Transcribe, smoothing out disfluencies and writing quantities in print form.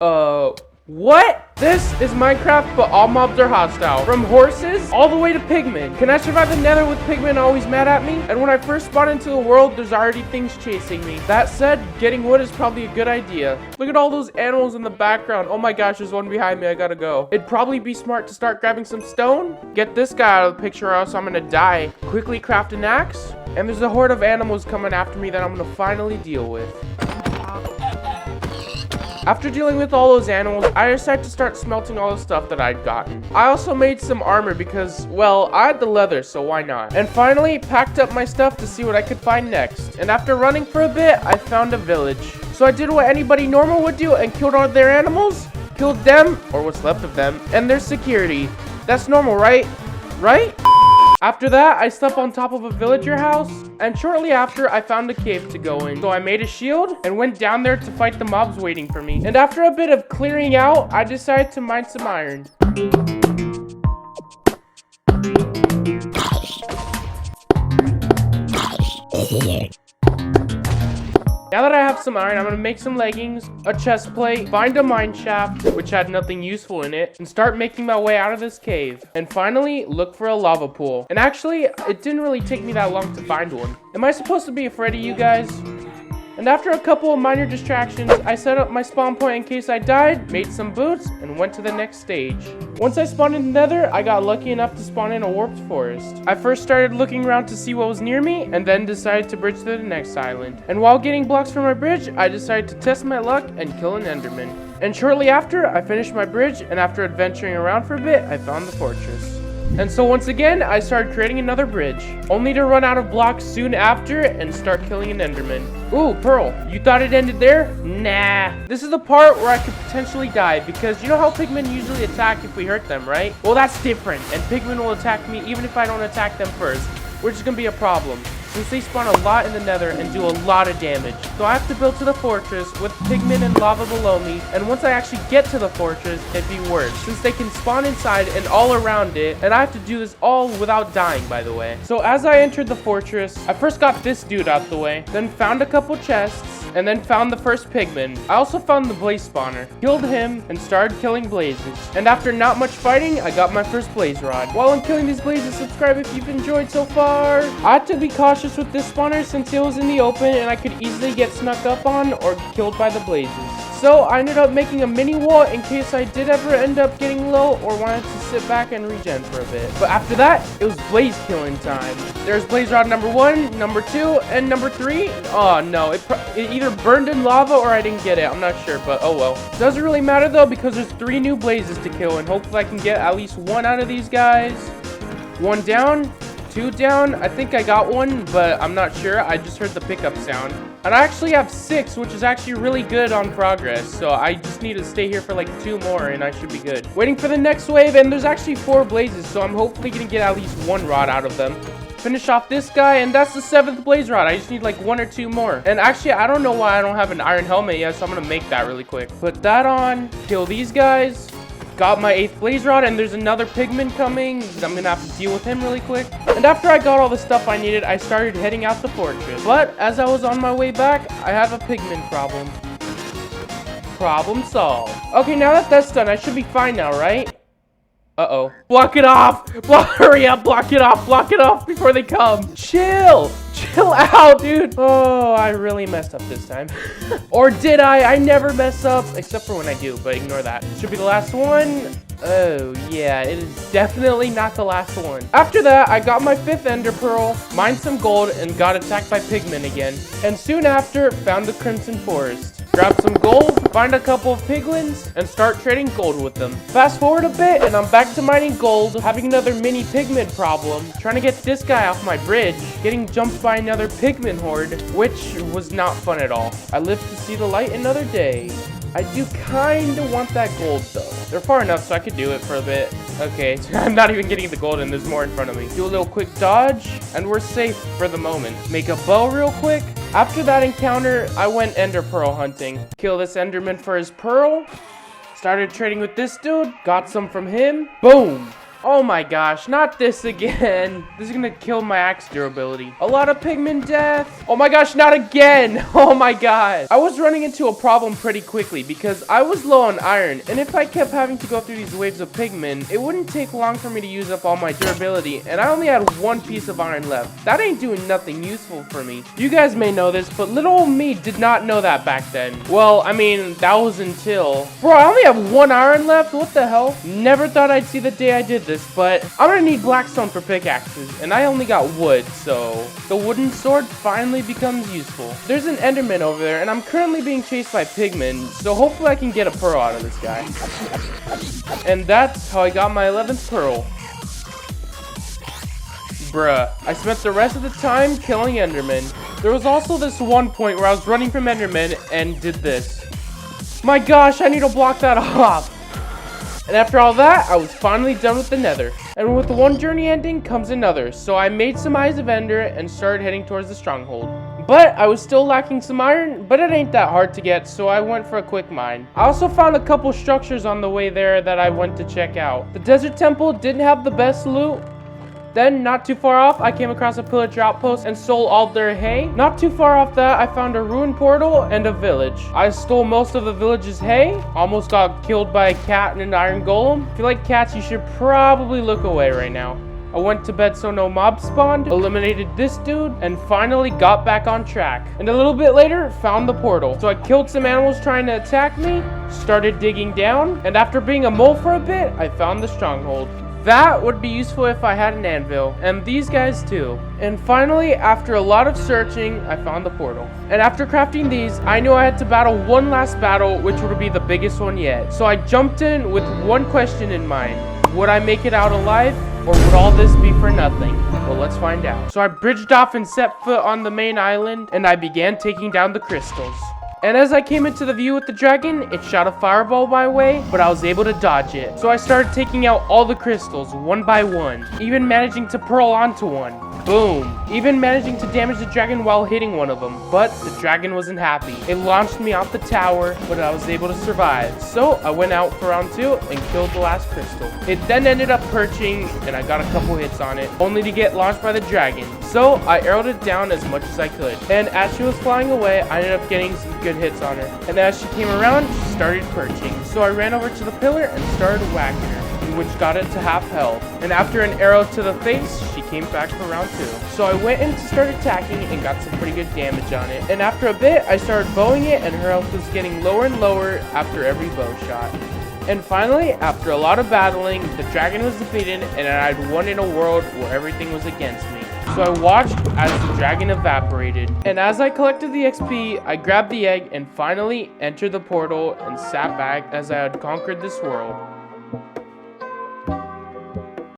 What? This is Minecraft, but all mobs are hostile. From horses all the way to pigmen. Can I survive the nether with pigmen always mad at me? And when I first spawn into the world, there's already things chasing me. That said, getting wood is probably a good idea. Look at all those animals in the background. Oh my gosh, there's one behind me. I gotta go. It'd probably be smart to start grabbing some stone. Get this guy out of the picture or else I'm gonna die. Quickly craft an axe. And there's a horde of animals coming after me that I'm gonna finally deal with. After dealing with all those animals, I decided to start smelting all the stuff that I'd gotten. I also made some armor because, well, I had the leather, so why not? And finally, packed up my stuff to see what I could find next. And after running for a bit, I found a village. So I did what anybody normal would do and killed all their animals, killed them, or what's left of them, and their security. That's normal, right? Right? After that, I slept on top of a villager house, and shortly after, I found a cave to go in. So I made a shield and went down there to fight the mobs waiting for me. And after a bit of clearing out, I decided to mine some iron. Now that I have some iron, I'm gonna make some leggings, a chest plate, find a mine shaft, which had nothing useful in it, and start making my way out of this cave. And finally, look for a lava pool. And actually, it didn't really take me that long to find one. Am I supposed to be afraid of you guys? And after a couple of minor distractions, I set up my spawn point in case I died, made some boots, and went to the next stage. Once I spawned in the nether, I got lucky enough to spawn in a warped forest. I first started looking around to see what was near me, and then decided to bridge to the next island. And while getting blocks for my bridge, I decided to test my luck and kill an enderman. And shortly after, I finished my bridge, and after adventuring around for a bit, I found the fortress. And so once again, I started creating another bridge, only to run out of blocks soon after and start killing an enderman. Ooh, Pearl, you thought it ended there? Nah. This is the part where I could potentially die, because you know how pigmen usually attack if we hurt them, right? Well, that's different, and pigmen will attack me even if I don't attack them first, which is gonna be a problem, since they spawn a lot in the nether and do a lot of damage. So I have to build to the fortress with pigmen and lava below me, and once I actually get to the fortress, it'd be worse, since they can spawn inside and all around it, and I have to do this all without dying, by the way. So as I entered the fortress, I first got this dude out the way, then found a couple chests, and then found the first pigman. I also found the blaze spawner, killed him, and started killing blazes. And after not much fighting, I got my first blaze rod. While I'm killing these blazes, subscribe if you've enjoyed so far. I had to be cautious with this spawner since it was in the open and I could easily get snuck up on or killed by the blazes. So I ended up making a mini wall in case I did ever end up getting low or wanted to sit back and regen for a bit. But after that, it was blaze killing time. There's blaze rod number 1, number 2, and number 3. Oh no, it either burned in lava or I didn't get it. I'm not sure, but oh well. Doesn't really matter though because there's 3 new blazes to kill and hopefully I can get at least 1 out of these guys. 1 down. 2 down. I think I got 1, but I'm not sure. I just heard the pickup sound. And I actually have 6, which is actually really good on progress. So I just need to stay here for like 2 more and I should be good. Waiting for the next wave, and there's actually 4 blazes, so I'm hopefully gonna get at least 1 rod out of them. Finish off this guy, and that's the 7th blaze rod. I just need like 1 or 2 more. And actually, I don't know why I don't have an iron helmet yet, so I'm gonna make that really quick. Put that on, kill these guys. Got my 8th blaze rod, and there's another pigman coming. I'm gonna have to deal with him really quick. And after I got all the stuff I needed, I started heading out the fortress. But as I was on my way back, I have a pigman problem. Problem solved. Okay, now that that's done, I should be fine now, right? Uh-oh. Block it off! Hurry up, block it off before they come. Chill out, dude. Oh, I really messed up this time. Or did I? I never mess up, except for when I do, but ignore that. Should be the last one. Oh, yeah, it is definitely not the last one. After that, I got my 5th ender pearl, mined some gold, and got attacked by pigmen again. And soon after, found the crimson forest. Grab some gold, find a couple of piglins, and start trading gold with them. Fast forward a bit, and I'm back to mining gold, having another mini pigman problem, trying to get this guy off my bridge, getting jumped by another pigman horde, which was not fun at all. I live to see the light another day. I do kind of want that gold though. They're far enough so I could do it for a bit. Okay, I'm not even getting the gold and there's more in front of me. Do a little quick dodge and we're safe for the moment. Make a bow real quick. After that encounter, I went ender pearl hunting. Kill this enderman for his pearl. Started trading with this dude. Got some from him. Boom. Oh my gosh, not this again. This is gonna kill my axe durability. A lot of pigment death. Oh my gosh, not again. Oh my god. I was running into a problem pretty quickly because I was low on iron, and if I kept having to go through these waves of pigment, it wouldn't take long for me to use up all my durability, and I only had one piece of iron left. That ain't doing nothing useful for me. You guys may know this, but little old me did not know that back then. Well, I mean, that was until... Bro, I only have one iron left? What the hell? Never thought I'd see the day I did this, but I'm gonna need blackstone for pickaxes, and I only got wood, so the wooden sword finally becomes useful. There's an enderman over there, and I'm currently being chased by pigmen, so hopefully I can get a pearl out of this guy. And that's how I got my 11th pearl. Bruh, I spent the rest of the time killing endermen. There was also this one point where I was running from endermen and did this. My gosh, I need to block that off. And after all that, I was finally done with the nether. And with one journey ending comes another, so I made some eyes of ender and started heading towards the stronghold. But I was still lacking some iron, but it ain't that hard to get, so I went for a quick mine. I also found a couple structures on the way there that I went to check out. The desert temple didn't have the best loot. Then, not too far off, I came across a pillager outpost and stole all their hay. Not too far off that, I found a ruined portal and a village. I stole most of the village's hay, almost got killed by a cat and an iron golem. If you like cats, you should probably look away right now. I went to bed so no mobs spawned, eliminated this dude, and finally got back on track. And a little bit later, found the portal. So I killed some animals trying to attack me, started digging down, and after being a mole for a bit, I found the stronghold. That would be useful if I had an anvil, and these guys too. And finally, after a lot of searching, I found the portal. And after crafting these, I knew I had to battle one last battle, which would be the biggest one yet. So I jumped in with one question in mind. Would I make it out alive, or would all this be for nothing? Well, let's find out. So I bridged off and set foot on the main island, and I began taking down the crystals. And as I came into the view with the dragon, it shot a fireball my way, but I was able to dodge it. So I started taking out all the crystals, one by one, even managing to pearl onto one. Boom. Even managing to damage the dragon while hitting one of them. But the dragon wasn't happy. It launched me off the tower, but I was able to survive. So I went out for round 2 and killed the last crystal. It then ended up perching, and I got a couple hits on it, only to get launched by the dragon. So I arrowed it down as much as I could. And as she was flying away, I ended up getting some good hits on her. And as she came around, she started perching. So I ran over to the pillar and started whacking her, which got it to half health. And after an arrow to the face, she came back for round 2. So I went in to start attacking and got some pretty good damage on it. And after a bit, I started bowing it, and her health was getting lower and lower after every bow shot. And finally, after a lot of battling, the dragon was defeated, and I'd won in a world where everything was against me. So I watched as the dragon evaporated. And as I collected the XP, I grabbed the egg and finally entered the portal and sat back as I had conquered this world.